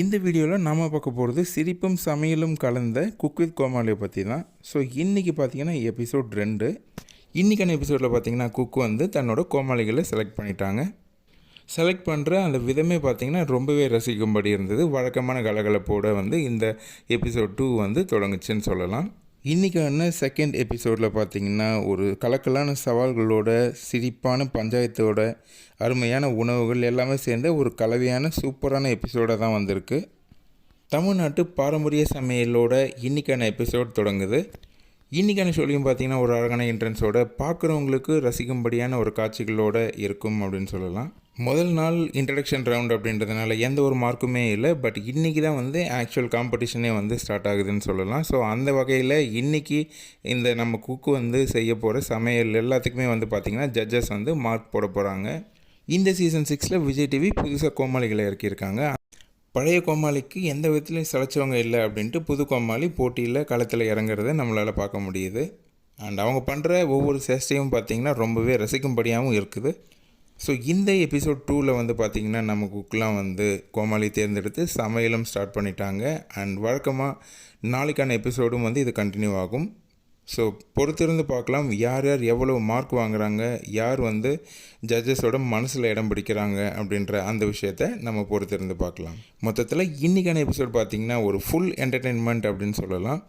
இந்த வீடியோவில் நாம் பார்க்க போகிறது சிரிப்பும் சமையலும் கலந்த குக் வித் கோமாளியை பற்றி தான். ஸோ இன்றைக்கி பார்த்தீங்கன்னா எபிசோட் 2. இன்றைக்கான எபிசோடில் பார்த்தீங்கன்னா குக் வந்து தன்னோட கோமாளிகளை செலக்ட் பண்ணிட்டாங்க. செலக்ட் பண்ணுற அந்த விதமே பார்த்திங்கன்னா ரொம்பவே ரசிக்கும்படி இருந்தது. வழக்கமான கலகலப்போடு வந்து இந்த எபிசோட் 2 வந்து தொடங்குச்சுன்னு சொல்லலாம். இன்றைக்கான செகண்ட் எபிசோடில் பார்த்திங்கன்னா ஒரு கலக்கலான சவால்களோட, சிரிப்பான பஞ்சாயத்தோட, அருமையான உணவுகள் எல்லாமே சேர்ந்த ஒரு கலவையான சூப்பரான எபிசோடாக தான் வந்திருக்கு. தமிழ்நாட்டு பாரம்பரிய சமையலோட இன்றைக்கான எபிசோட் தொடங்குது. இன்றைக்கான ஷோலையும் பார்த்திங்கன்னா ஒரு அழகான என்ட்ரன்ஸோட, பார்க்குறவங்களுக்கு ரசிக்கும்படியான ஒரு காட்சிகளோடு இருக்கும் அப்படின்னு சொல்லலாம். முதல் நாள் இன்ட்ரடக்ஷன் ரவுண்ட் அப்படின்றதுனால எந்த ஒரு மார்க்குமே இல்லை. பட் இன்றைக்கி தான் வந்து ஆக்சுவல் காம்படிஷனே வந்து ஸ்டார்ட் ஆகுதுன்னு சொல்லலாம். ஸோ அந்த வகையில் இன்றைக்கி இந்த நம்ம குக்கு வந்து செய்ய போகிற சமையல் எல்லாத்துக்குமே வந்து பார்த்திங்கன்னா ஜட்ஜஸ் வந்து மார்க் போட போகிறாங்க. இந்த சீசன் 6 விஜய் டிவி புதுசாக கோமாளிகளை இறக்கியிருக்காங்க. பழைய கோமாளிக்கு எந்த விதத்துலையும் சளைச்சவங்க இல்லை அப்படின்ட்டு புது கோமாளி போட்டியில் களத்தில் இறங்குறத நம்மளால் பார்க்க முடியுது. அண்ட் அவங்க பண்ணுற ஒவ்வொரு சேஷ்டையும் பார்த்திங்கன்னா ரொம்பவே ரசிக்கும்படியாகவும் இருக்குது. ஸோ இந்த எபிசோட் 2ல் வந்து பார்த்திங்கன்னா நம்ம குக்கெலாம் வந்து கோமாளி தேர்ந்தெடுத்து சமையலும் ஸ்டார்ட் பண்ணிட்டாங்க. அண்ட் வழக்கமாக நாளைக்கான எபிசோடும் வந்து இது கண்டினியூ ஆகும். ஸோ பொறுத்திருந்து பார்க்கலாம் யார் யார் எவ்வளோ மார்க் வாங்குகிறாங்க, யார் வந்து ஜட்ஜஸோட மனசில் இடம் பிடிக்கிறாங்க அப்படின்ற அந்த விஷயத்தை நம்ம பொறுத்திருந்து பார்க்கலாம். மொத்தத்தில் இன்றைக்கான எபிசோட் பார்த்திங்கன்னா ஒரு ஃபுல் என்டர்டெயின்மெண்ட் அப்படின்னு சொல்லலாம்.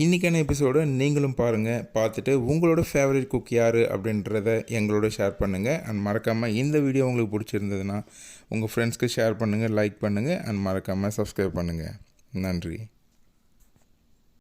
இன்றைக்கான எபிசோடை நீங்களும் பாருங்கள். பார்த்துட்டு உங்களோட ஃபேவரட் குக் யார் அப்படின்றத எங்களோட ஷேர் பண்ணுங்கள். அண்ட் மறக்காமல் இந்த வீடியோ உங்களுக்கு பிடிச்சிருந்ததுன்னா உங்கள் ஃப்ரெண்ட்ஸ்க்கு ஷேர் பண்ணுங்கள், லைக் பண்ணுங்கள். அண்ட் மறக்காமல் சப்ஸ்கிரைப் பண்ணுங்கள். நன்றி.